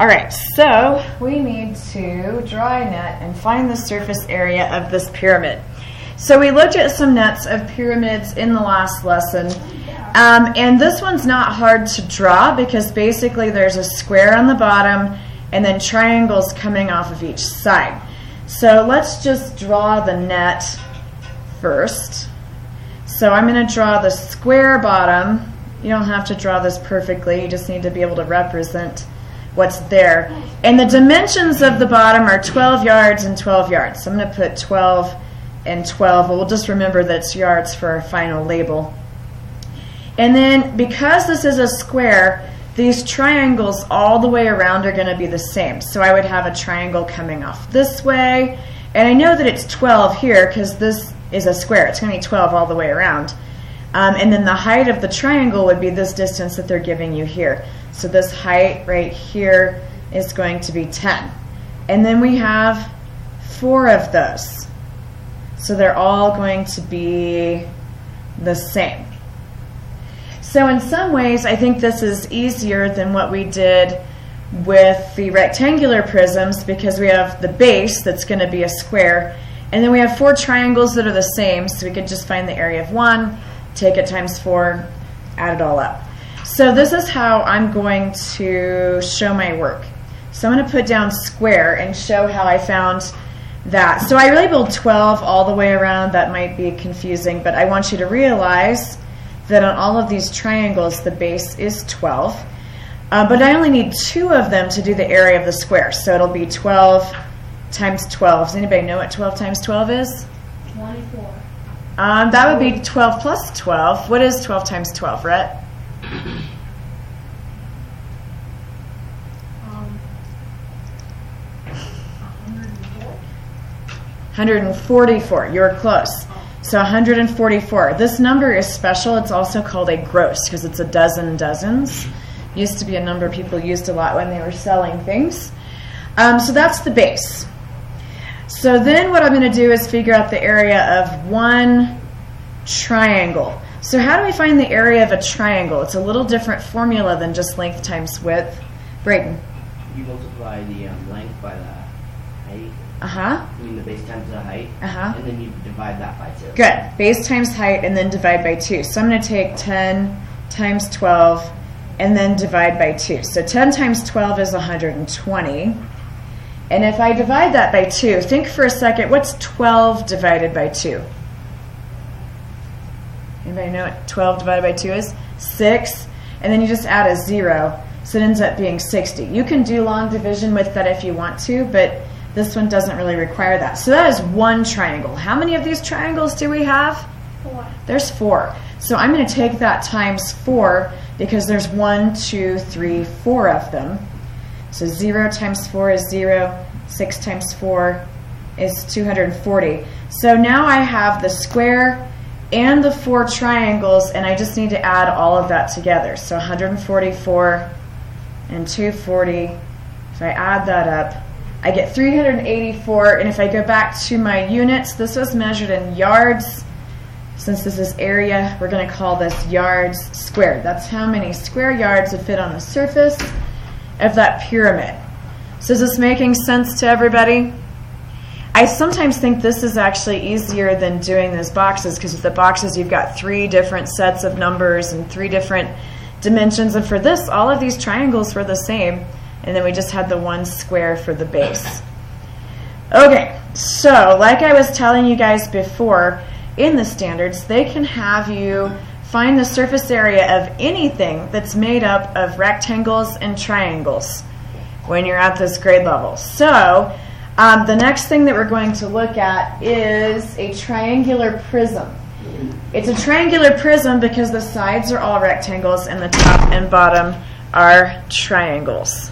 All right, so we need to draw a net and find the surface area of this pyramid. So we looked at some nets of pyramids in the last lesson, and this one's not hard to draw because basically there's a square on the bottom and then triangles coming off of each side. So let's just draw the net first. So I'm going to draw the square bottom. You don't have to draw this perfectly, you just need to be able to represent what's there. And the dimensions of the bottom are 12 yards and 12 yards. So I'm going to put 12 and 12. We'll just remember that it's yards for our final label. And then because this is a square, these triangles all the way around are going to be the same. So I would have a triangle coming off this way. And I know that it's 12 here because this is a square. It's going to be 12 all the way around. And then the height of the triangle would be this distance that they're giving you here. So this height right here is going to be 10. And then we have 4 of those. So they're all going to be the same. So in some ways, I think this is easier than what we did with the rectangular prisms because we have the base that's going to be a square. And then we have 4 triangles that are the same. So we could just find the area of one, take it times 4, add it all up. So this is how I'm going to show my work. So I'm going to put down square and show how I found that. So I labeled 12 all the way around. That might be confusing, but I want you to realize that on all of these triangles, the base is 12. But I only need 2 of them to do the area of the square. So it'll be 12 times 12. Does anybody know what 12 times 12 is? 24. That would be 12 plus 12. What is 12 times 12, Rhett? 144. You're close. So 144. This number is special. It's also called a gross because it's a dozen dozens. Used to be a number people used a lot when they were selling things. So that's the base. So then what I'm going to do is figure out the area of one triangle. So how do we find the area of a triangle? It's a little different formula than just length times width. Brayden. You multiply the length by the height. Uh-huh. I mean the base times the height. Uh-huh. And then you divide that by 2. Good. Base times height and then divide by 2. So I'm going to take 10 times 12 and then divide by 2. So 10 times 12 is 120. And if I divide that by 2, think for a second, what's 12 divided by 2? Anybody know what 12 divided by 2 is? 6. And then you just add a 0. So it ends up being 60. You can do long division with that if you want to, but this one doesn't really require that. So that is one triangle. How many of these triangles do we have? 4. There's 4. So I'm going to take that times 4 because there's 1, 2, 3, 4 of them. So 0 times 4 is 0. 6 times 4 is 240. So now I have the square and the 4 triangles, and I just need to add all of that together. So 144 and 240. If I add that up, I get 384. And if I go back to my units, this was measured in yards. Since this is area, we're going to call this yards squared. That's how many square yards would fit on the surface of that pyramid. So is this making sense to everybody? I sometimes think this is actually easier than doing those boxes because with the boxes you've got 3 different sets of numbers and 3 different dimensions. And for this, all of these triangles were the same. And then we just had the one square for the base. Okay, so like I was telling you guys before, in the standards, they can have you find the surface area of anything that's made up of rectangles and triangles when you're at this grade level. So the next thing that we're going to look at is a triangular prism. It's a triangular prism because the sides are all rectangles and the top and bottom are triangles.